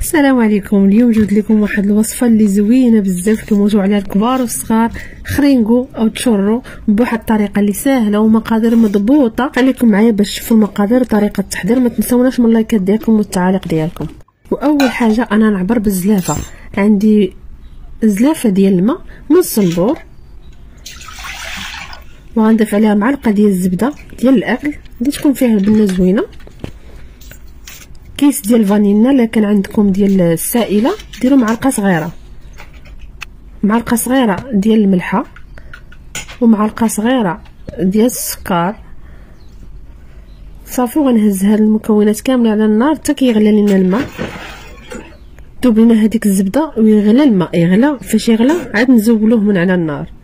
السلام عليكم. اليوم جبت لكم واحد الوصفه اللي زوينه بزاف كيموتوا عليها الكبار والصغار، خرينغو او تشورو بواحد الطريقه اللي سهله ومقادير مضبوطه. خليكم معايا باش تشوفوا المقادير وطريقه التحضير. ما تنسوناش من اللايكات ديالكم والتعاليق ديالكم. واول حاجه انا نعبر بالزلافه. عندي زلافه ديال الماء نص البور، وغنضيف عليها معلقه ديال الزبده ديال الاكل اللي تكون فيها البنه زوينه، كيس ديال الفانيلا الا كان عندكم ديال السائله ديروا معلقه صغيره ديال الملحه، ومعلقه صغيره ديال السكر. صافي غنهز هاد المكونات كامله على النار حتى كيغلى لنا الماء. دوب لنا هذيك الزبده ويغلى الماء، يغلى فاش يغلى عاد نزولوه من على النار.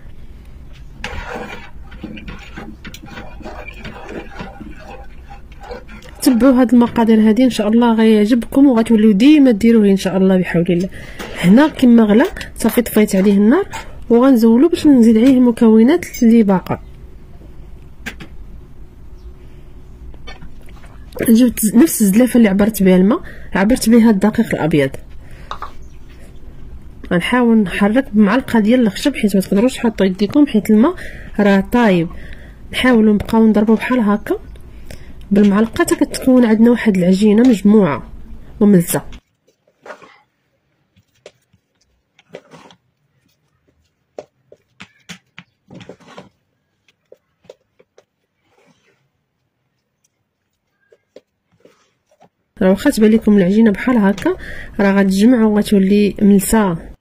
تبعوا هاد المقادير هذه ان شاء الله غيعجبكم وغتوليو ديما ديروه ان شاء الله بحول الله. هنا كما غلا صافي طفيت عليه النار وغنزولو باش نزيد عليه المكونات اللي باقا. جبت نفس الزلافه اللي عبرت بها الماء، عبرت بها الدقيق الابيض. غنحاول نحرك بمعلقه ديال الخشب حيت ما تقدروش تحطوا يديكم حيت الماء راه طايب. نحاولوا نبقاو نضربوا بحال هكا بالمعلقه حتى كتكون عندنا واحد العجينه مجموعه وملزه. راه واخا تبان لكم العجينه بحال هكا راه غتجمع وغتولي ملسه.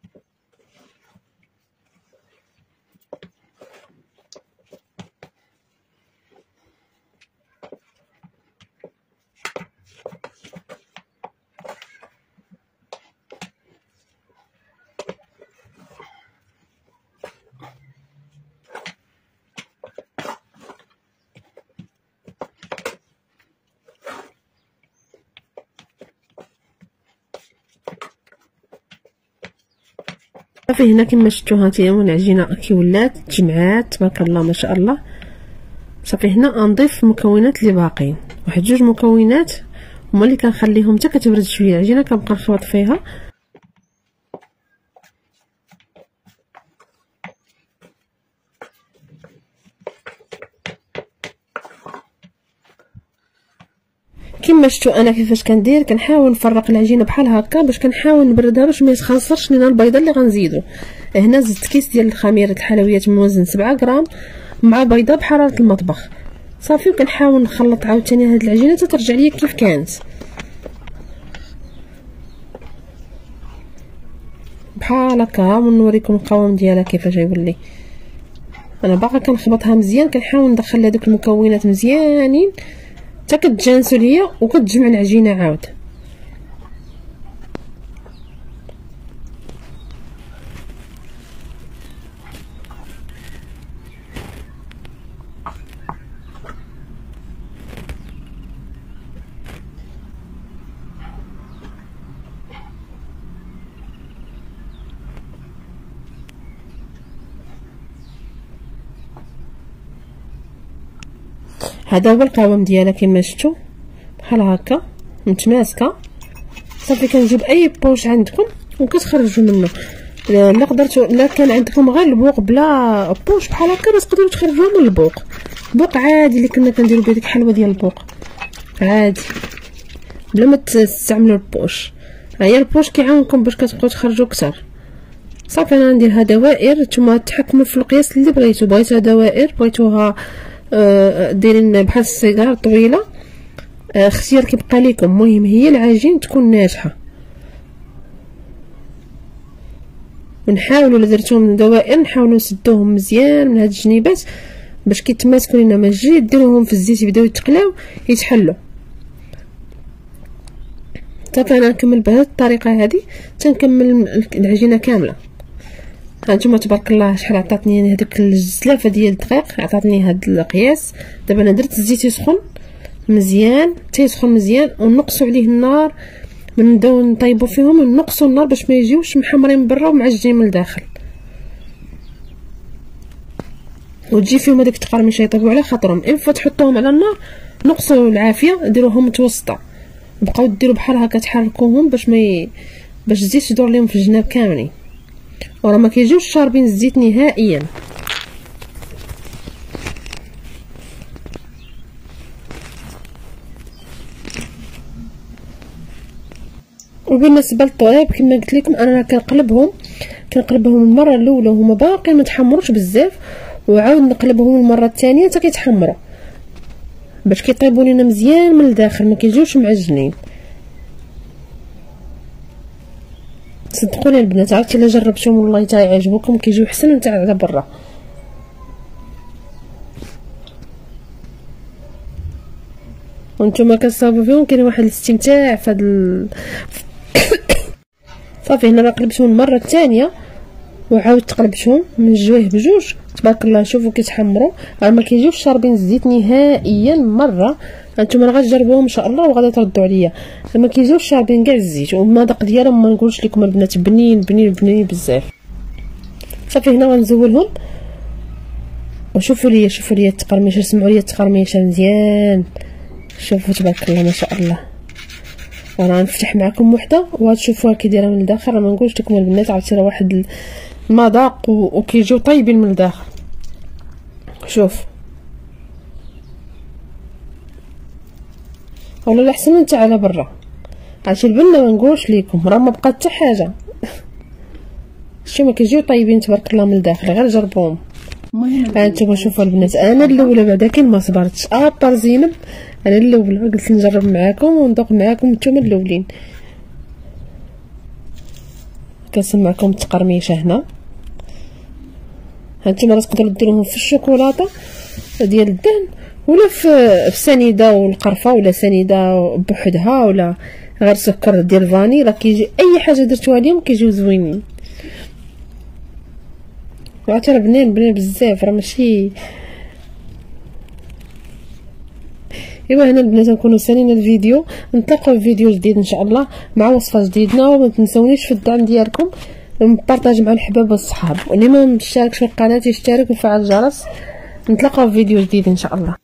صافي هنا كما شفتوا هانتيا العجينه كي ولات تجمعات تبارك الله ما شاء الله. صافي هنا غنضيف المكونات اللي باقيين، واحد جوج مكونات هما اللي كنخليهم حتى كتبرد شويه العجينه كنبقى نخلط فيها. كما شفتوا انا كيفاش كندير، كنحاول نفرق العجينه بحال هكا باش كنحاول نبردها باش ما يتخنصرش لينا البيضه اللي غنزيدو. هنا زدت كيس ديال الخميره الحلويات من وزن 7 غرام مع بيضه بحراره المطبخ. صافي وكنحاول نخلط عاوتاني هاد العجينه حتى ترجع ليا كيف كانت بحال هكا. ونوريكم القوام ديالها كيفاش يولي. انا باقا كنخبطها مزيان، كنحاول ندخل هذوك المكونات مزيانين حتى كتجانسوا ليا وكتجمع العجينه عاود. هذا هو القوام ديالها كما شفتوا بحال هكا متماسكه. صافي كنجيب اي بوش عندكم وكتخرجوا منه. لا قدرتوا لا كان عندكم غير البوق بلا بوش بحال هكا باش تقدروا تخرجوه من البوق. بوق عادي اللي كنا كنديروا به ديك الحلوه ديال البوق عادي بلا ما تستعملوا البوش. هي البوش كيعاونكم باش كتبقاو تخرجوا كثر. صافي انا نديرها دوائر، نتوما تحكموا في القياس اللي بغيتوها دوائر، بغيتوها دايرين بحال السيجار طويله، اختيار كيبقى لكم. المهم هي العجين تكون ناجحه. ونحاولوا الا درتوهم دوائر نحاولوا نسدوهم مزيان من هاد الجنيبات باش كيتماسكوا لينا ما تجي ديروهم في الزيت يبداو يتقلاو يتحلوا. صافي انا نكمل بهذه الطريقه هذه تنكمل العجينه كامله. هانتوما تبارك الله شحال عطاتني هذيك الزلافه ديال الدقيق، عطاتني هاد القياس. دابا انا درت الزيت يسخن مزيان حتى يسخن مزيان ونقصوا عليه النار، من نبداو نطيبوا فيهم ونقصوا النار باش ما يجيوش محمرين من برا ومعجنين من الداخل، وتجي فيهم هذيك التقرميشه يطيبوا على خاطرهم. الا تحطوهم على النار نقصوا العافيه ديروهم متوسطه بقاو ديروا بحال هكا تحركوهم باش الزيت يدور لهم في الجناب كاملين، وراه ما كيجيوش شاربين الزيت نهائيا. وبالنسبه للطريب كما قلت لكم انا كنقلبهم المره الاولى وهما باقي ما تحمروش بزاف، وعاود نقلبهم المره الثانيه حتى كيتحمروا باش كيطيبوا لينا مزيان من الداخل، ما كيجيوش معجنين. صدقوني البنات عرفتي الا جربتوهم والله حتى يعجبوكم، كيجيو احسن من تاع على برا. وانتم كتصاوبوا فيهم كاين واحد الاستمتاع في هذا صافي. هنا راه قلبتهم المره الثانيه وعاودت قلبتهم من جويه بجوج، تبارك الله. شوفوا كيتحمروا، راه ما كيجيوش شاربين الزيت نهائيا مره. انتم راه غتجربوهم ان شاء الله وغادي تردوا عليا، ما كيجيوش شاربين كاع الزيت، والمذاق ديالهم ما نقولش لكم البنات بنين بنين بنين بزاف. صافي هنا غنزولهم، وشوفوا لي التقرميشه، سمعوا لي التقرميشه مزيان. شوفوا تبارك الله ما شاء الله. وانا غنفتح معكم وحده وغتشوفوها كي دايره من الداخل. راه ما نقولش لكم البنات عرفتي راه واحد المذاق وكيجيو طيبين من الداخل. شوف والله احسن من تاع على برا. عرفتي البنه ما نقولش لكم راه ما بقات حتى حاجه. شتي ما كيجيو طيبين تبارك الله من الداخل، غير جربوهم. هانتوما شوفوا البنات انا الاولى بعدا كاين ما صبرتش ابار زينب، انا الاولى قلت نجرب معاكم وندوق معاكم نتوما الاولين. كنسمعكم التقرميشه هنا. هانتوما راه تقدروا ديروهم في الشوكولاته ديال الدهن ولا في سنيده والقرفه، ولا سنيده بوحدها، ولا غير سكر ديال فاني. راه كيجي اي حاجه درتوها ليهم كيجيو زوينين. وعرفتي راه بنين بزاف، راه ماشي. ايوا هنا البنات نكونوا سالينا الفيديو، نتلاقاو في فيديو جديد ان شاء الله مع وصفه جديده. وما تنسونيش في الدعم ديالكم، نبارطاج مع الحباب والصحاب، واللي ما مشتركش في القناه يشترك ويفعل الجرس. نتلاقاو في فيديو جديد ان شاء الله.